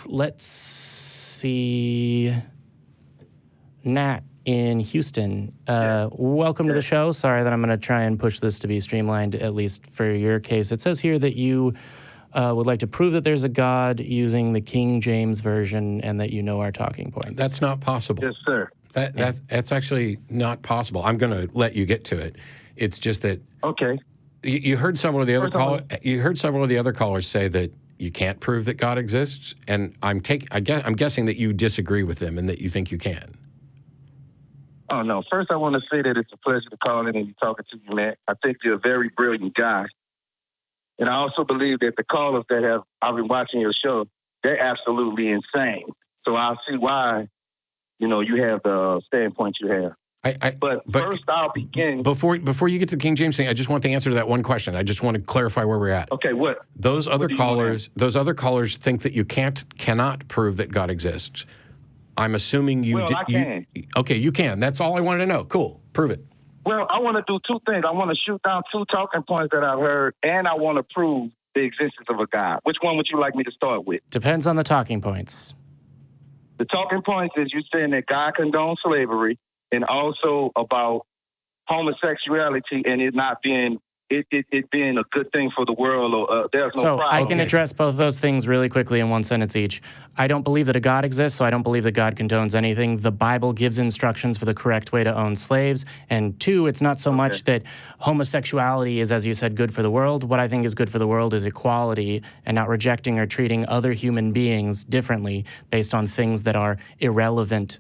let's see. Nat in Houston. Welcome to the show. Sorry that I'm going to try and push this to be streamlined, at least for your case. It says here that you would like to prove that there's a God using the King James Version and that you know our talking points. That's not possible. Yes, sir. That's actually not possible. I'm going to let you get to it. It's just that you heard several of the other callers say that you can't prove that God exists, and I'm guessing that you disagree with them and that you think you can. Oh, no. First, I want to say that it's a pleasure to call in and be talking to you, Matt. I think you're a very brilliant guy. And I also believe that the callers that I've been watching your show, they're absolutely insane. So I see why, you have the standpoint you have. But first, I'll begin. Before you get to the King James thing, I just want the answer to that one question. I just want to clarify where we're at. Okay, what? Those other callers think that you cannot prove that God exists. I'm assuming you did. I can. Okay, you can. That's all I wanted to know. Cool. Prove it. Well, I want to do two things. I want to shoot down two talking points that I've heard, and I want to prove the existence of a God. Which one would you like me to start with? Depends on the talking points. The talking points is you saying that God condones slavery, and also about homosexuality and it not being it being a good thing for the world, or there's no problem. I can address both of those things really quickly in one sentence each. I don't believe that a God exists, so I don't believe that God condones anything. The Bible gives instructions for the correct way to own slaves. And two, it's not so much that homosexuality is, as you said, good for the world. What I think is good for the world is equality and not rejecting or treating other human beings differently based on things that are irrelevant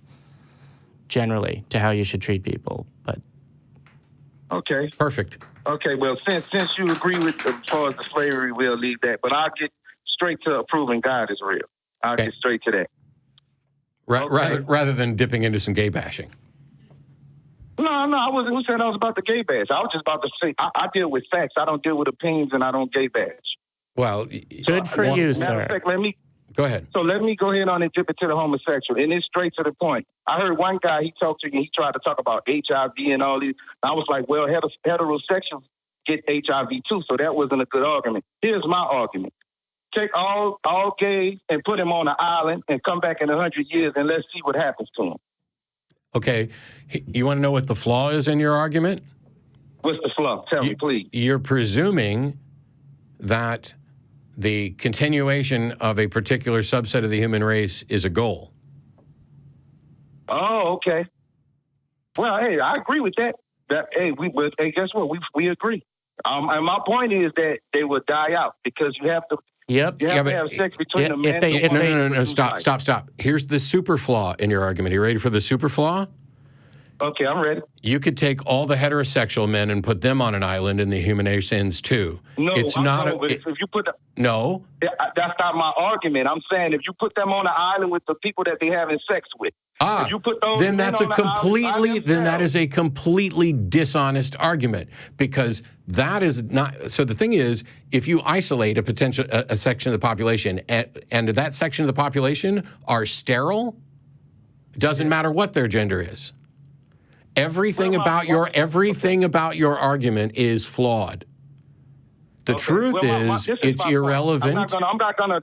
generally to how you should treat people. But okay. Perfect. Okay, well, since you agree with as far as the slavery, we'll leave that. But I'll get straight to proving God is real. I'll get straight to that. Rather than dipping into some gay bashing. No, I wasn't. Who said I was about the gay bash? I was just about to say I deal with facts. I don't deal with opinions, and I don't gay bash. Well, good for you, sir. Matter of fact, go ahead. So let me go ahead on and dip into the homosexual. And it's straight to the point. I heard one guy, he talked to me, he tried to talk about HIV and all these. I was like, well, heterosexuals get HIV too, so that wasn't a good argument. Here's my argument. Take all gays and put them on an island and come back in 100 years and let's see what happens to them. Okay. You want to know what the flaw is in your argument? What's the flaw? Tell me, please. You're presuming that the continuation of a particular subset of the human race is a goal. Oh, okay. Well, hey, I agree with that. Guess what? We agree. And my point is that they will die out because you have to. Yep. You have to have sex between a man and a woman. No. Stop. Here's the super flaw in your argument. Are you ready for the super flaw? Okay, I'm ready. You could take all the heterosexual men and put them on an island and the human race ends too. No, it's not. If you put no, that's not my argument. I'm saying if you put them on an island with the people that they having sex with, if you put those then that's that is a completely dishonest argument because that is not. So the thing is, if you isolate a section of the population and that section of the population are sterile, doesn't matter what their gender is. Everything about your argument is flawed. The truth is, it's irrelevant. I'm not gonna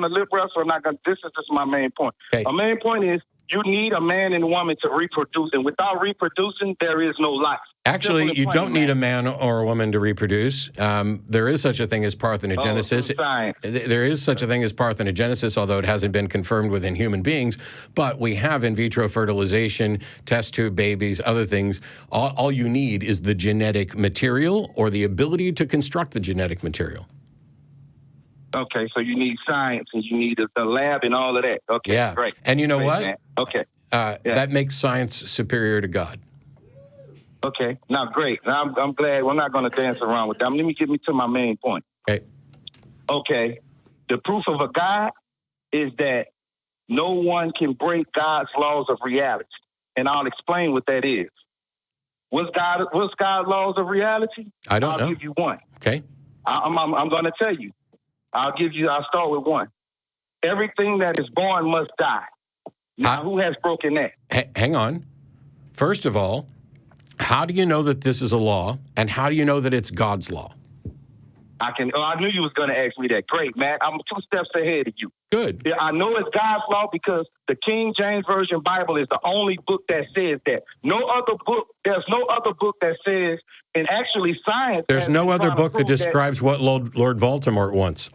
lip wrestle. This is just my main point. Okay. My main point is you need a man and a woman to reproduce, and without reproducing, there is no life. Actually, you don't need a man or a woman to reproduce. There is such a thing as parthenogenesis. There is such a thing as parthenogenesis, although it hasn't been confirmed within human beings. But we have in vitro fertilization, test tube babies, other things. All you need is the genetic material or the ability to construct the genetic material. Okay, so you need science and you need a lab and all of that. Okay, yeah. Great. And you know what? Man. Okay. That makes science superior to God. Okay. Now, great. Now, I'm glad we're not going to dance around with that. Let me get to my main point. Okay. The proof of a God is that no one can break God's laws of reality. And I'll explain what that is. What's God's laws of reality? I don't know. I'll give you one. Okay. I'm going to tell you. I'll start with one. Everything that is born must die. Now, who has broken that? Hang on. First of all, how do you know that this is a law, and how do you know that it's God's law? I can. Oh, I knew you was going to ask me that. Great, Matt. I'm 2 steps ahead of you. Good. Yeah, I know it's God's law because the King James Version Bible is the only book that says that. There's no other book that says, and actually science. There's no other book that describes what Lord Voldemort wants.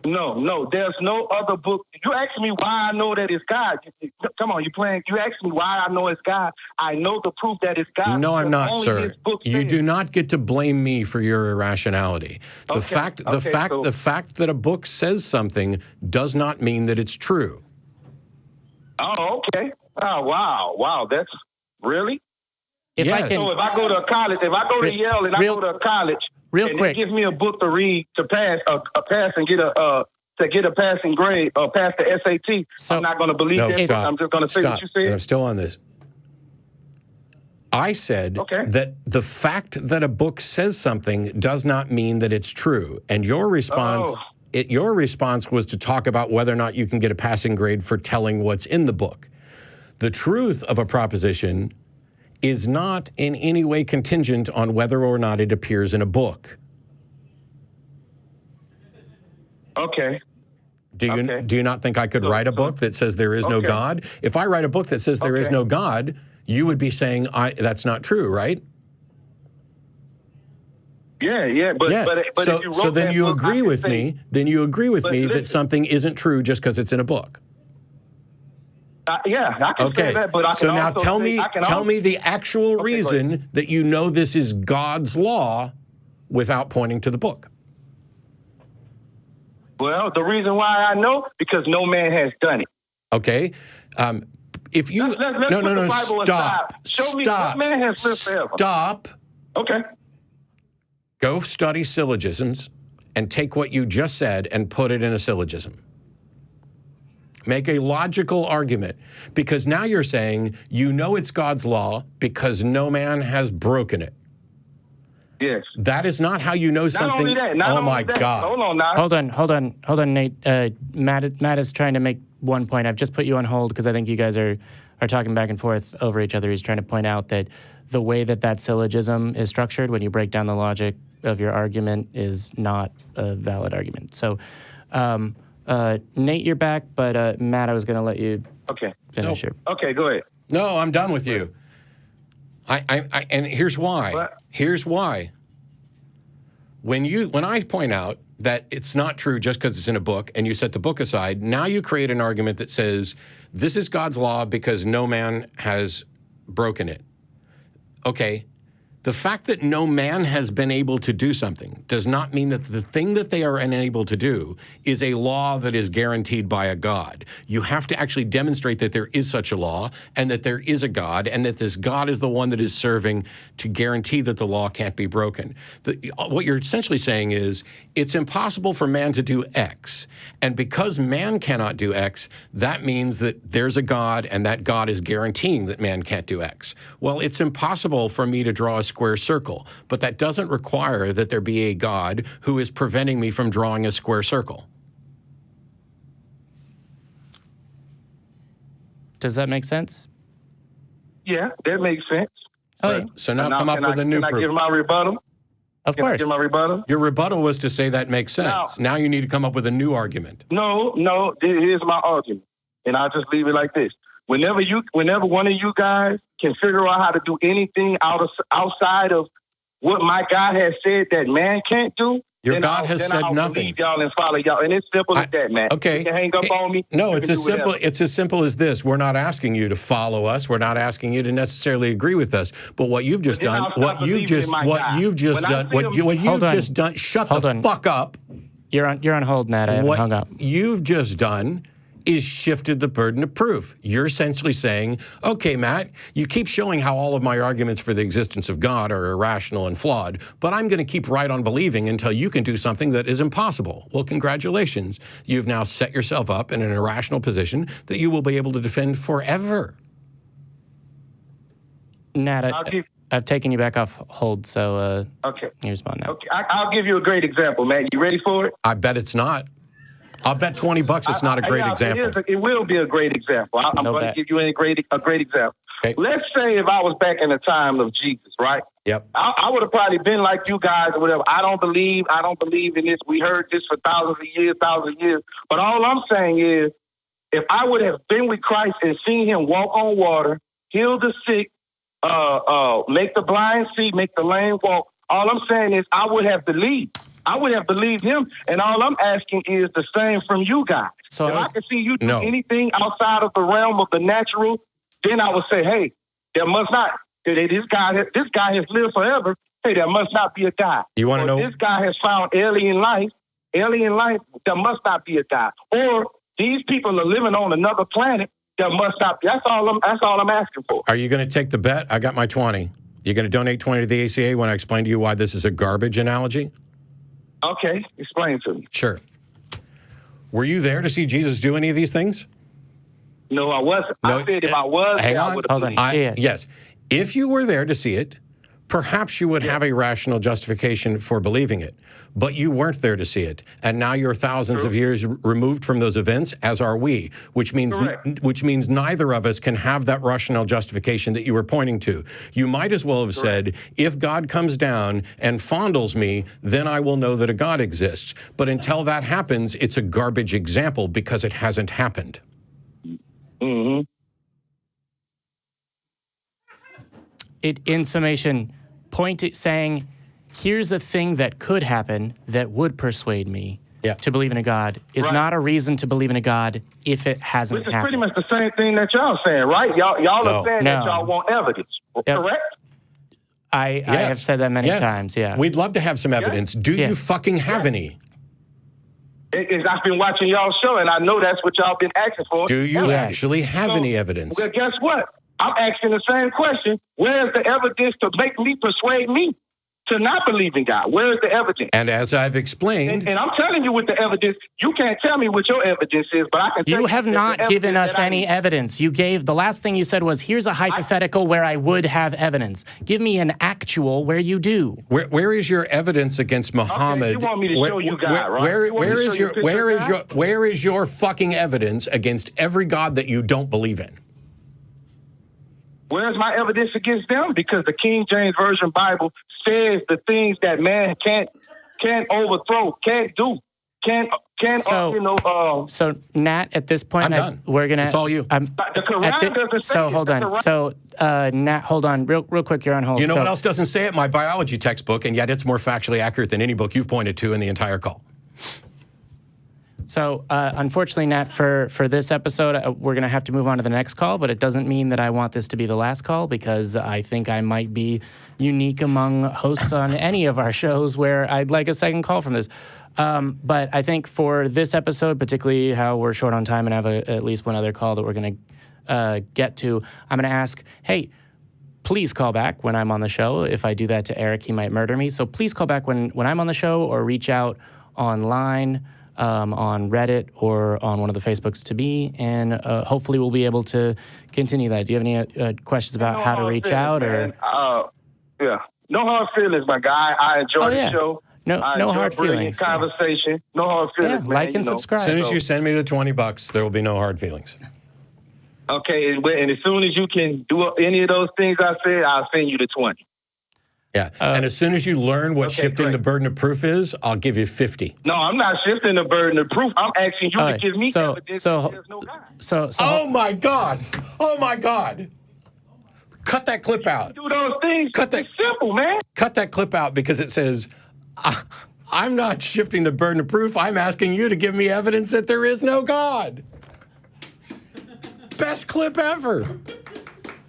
No, there's no other book. You asked me why I know that it's God. Come on, you asked me why I know it's God. I know the proof that it's God. No, I'm not, sir. You do not get to blame me for your irrationality. The fact that a book says something does not mean that it's true. Oh, okay. Oh, wow. That's really. So if I go to college, if I go to Yale and I go to college, and they give me a book to read to pass and get a passing grade or pass the SAT, I'm not going to believe that. Stop. I'm just going to say what you said. I'm still on this. I said that the fact that a book says something does not mean that it's true. And your response, was to talk about whether or not you can get a passing grade for telling what's in the book. The truth of a proposition is not in any way contingent on whether or not it appears in a book. Okay. Do you not think I could write a book that says there is no God? If I write a book that says there is no God, you would be saying that's not true, right? Yeah. But if you wrote then that you book, agree with me. Then you agree with me that something isn't true just because it's in a book. I can say that, but I can so now also tell me the actual reason that you know this is God's law without pointing to the book. Well, the reason why I know, because no man has done it. Okay. If you stop. Show me what man has lived forever. Stop. Okay. Go study syllogisms and take what you just said and put it in a syllogism. Make a logical argument, because now you're saying you know it's God's law because no man has broken it. Yes. That is not how you know something. Not only that. Oh my God. Hold on now. Hold on, Nate. Matt is trying to make one point. I've just put you on hold because I think you guys are talking back and forth over each other. He's trying to point out that the way that syllogism is structured, when you break down the logic of your argument, is not a valid argument. So, Nate, you're back, but Matt, I was going to let you finish your... Okay, go ahead. No, I'm done with you. And here's why. What? Here's why. When I point out that it's not true just because it's in a book and you set the book aside, now you create an argument that says this is God's law because no man has broken it. Okay. The fact that no man has been able to do something does not mean that the thing that they are unable to do is a law that is guaranteed by a God. You have to actually demonstrate that there is such a law and that there is a God and that this God is the one that is serving to guarantee that the law can't be broken. What you're essentially saying is it's impossible for man to do X. And because man cannot do X, that means that there's a God and that God is guaranteeing that man can't do X. Well, it's impossible for me to draw a square circle, but that doesn't require that there be a God who is preventing me from drawing a square circle. Does that make sense? Yeah, that makes sense. Okay. So now come up with a new proof. Can I give my rebuttal? Of course. Can I give my rebuttal? Your rebuttal was to say that makes sense. Now you need to come up with a new argument. No, here's my argument, and I'll just leave it like this. Whenever one of you guys can figure out how to do anything outside of what my God has said that man can't do, your God has said nothing. Believe y'all and follow y'all, and it's simple as that, man. Okay, you can hang up on me. No, it's as simple as this. We're not asking you to follow us. We're not asking you to necessarily agree with us. But what you've just done, shut the fuck up. You're on hold, Nat. I haven't hung up. What you've just done is shifted the burden of proof. You're essentially saying, okay, Matt, you keep showing how all of my arguments for the existence of God are irrational and flawed, but I'm going to keep right on believing until you can do something that is impossible. Well, congratulations. You've now set yourself up in an irrational position that you will be able to defend forever. Nat, I've taken you back off hold, so you respond now. Okay, I'll give you a great example, Matt. You ready for it? I bet it's not. I'll bet $20 it's not a great example. It will be a great example. I'm going to give you a great example. Okay. Let's say if I was back in the time of Jesus, right? Yep. I would have probably been like you guys or whatever. I don't believe in this. We heard this for thousands of years. But all I'm saying is, if I would have been with Christ and seen him walk on water, heal the sick, make the blind see, make the lame walk, all I'm saying is I would have believed. I would have believed him. And all I'm asking is the same from you guys. So if I can see you do No. anything outside of the realm of the natural, then I would say, hey, there must not. This guy has lived forever. Hey, there must not be a God. You want to know? This guy has found alien life. There must not be a God. Or these people are living on another planet. There must not be. That's all I'm asking for. Are you going to take the bet? I got my 20. You're going to donate 20 to the ACA when I explain to you why this is a garbage analogy? Okay, explain to me. Sure. Were you there to see Jesus do any of these things? No, I wasn't. No, I said if I was, hang then I on. would have Hold on. believed. Yes. If you were there to see it, perhaps you would have a rational justification for believing it. But you weren't there to see it. And now you're thousands of years removed from those events, as are we, which means neither of us can have that rational justification that you were pointing to. You might as well have said, if God comes down and fondles me, then I will know that a God exists. But until that happens, it's a garbage example because it hasn't happened. Mm-hmm. In summation, saying, here's a thing that could happen that would persuade me to believe in a God is not a reason to believe in a God if it hasn't Which is happened. pretty much the same thing that y'all saying, right? Y'all are saying that y'all want evidence, correct? I have said that many times, yeah. We'd love to have some evidence. Do you fucking have any? I've been watching y'all's show, and I know that's what y'all been asking for. Do you actually have any evidence? Well, guess what? I'm asking the same question. Where's the evidence to persuade me to not believe in God? Where's the evidence? And as I've explained... And I'm telling you with the evidence, you can't tell me what your evidence is, but I can tell you... You have not given us any evidence. You gave, the last thing you said was, here's a hypothetical where I would have evidence. Give me an actual where you do. Where is your evidence against Muhammad? You want me to show you God, right? Where is your fucking evidence against every God that you don't believe in? Where's my evidence against them? Because the King James Version Bible says the things that man can't overthrow, can't do, So Nat, at this point, I'm done. We're gonna. It's all you. The Quran doesn't say So it. hold on. So Nat, hold on, real quick. You're on hold. You know what else doesn't say it? My biology textbook, and yet it's more factually accurate than any book you've pointed to in the entire call. So, unfortunately, Nat, for this episode, we're going to have to move on to the next call, but it doesn't mean that I want this to be the last call because I think I might be unique among hosts on any of our shows where I'd like a second call from this. But I think for this episode, particularly how we're short on time and have at least one other call that we're going to get to, I'm going to ask, hey, please call back when I'm on the show. If I do that to Eric, he might murder me. So please call back when I'm on the show or reach out online. On Reddit or on one of the Facebooks to me, and hopefully we'll be able to continue that. Do you have any questions about how to reach out? Or no hard feelings, my guy. I enjoy the show. No hard feelings. Conversation. No hard feelings, man. Like and subscribe. As soon as you send me the $20, there will be no hard feelings. Okay, and as soon as you can do any of those things I said, I'll send you the 20. Yeah, and as soon as you learn what shifting the burden of proof is, I'll give you 50. No, I'm not shifting the burden of proof. I'm asking you to give me evidence that there's no God. Oh my God! Oh my God! Cut that clip out. Do those things. It's simple, man. Cut that clip out because it says, I'm not shifting the burden of proof. I'm asking you to give me evidence that there is no God. Best clip ever.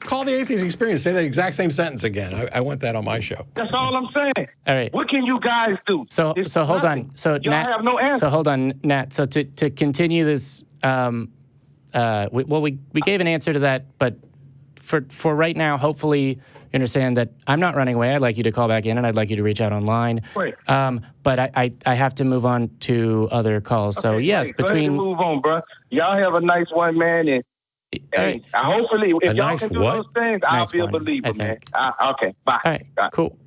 Call the Atheist Experience. Say the exact same sentence again. I want that on my show. That's all I'm saying. All right. What can you guys do? So hold on. So y'all Nat, have no answer. So hold on, Nat. So to continue this, we gave an answer to that, but for right now, hopefully you understand that I'm not running away. I'd like you to call back in, and I'd like you to reach out online. Right. But I have to move on to other calls. So yes, Go ahead and move on, bro. Y'all have a nice one, man, and. Hey, hopefully, if y'all can do those things, I'll be a believer, man. Okay, bye. All right, cool.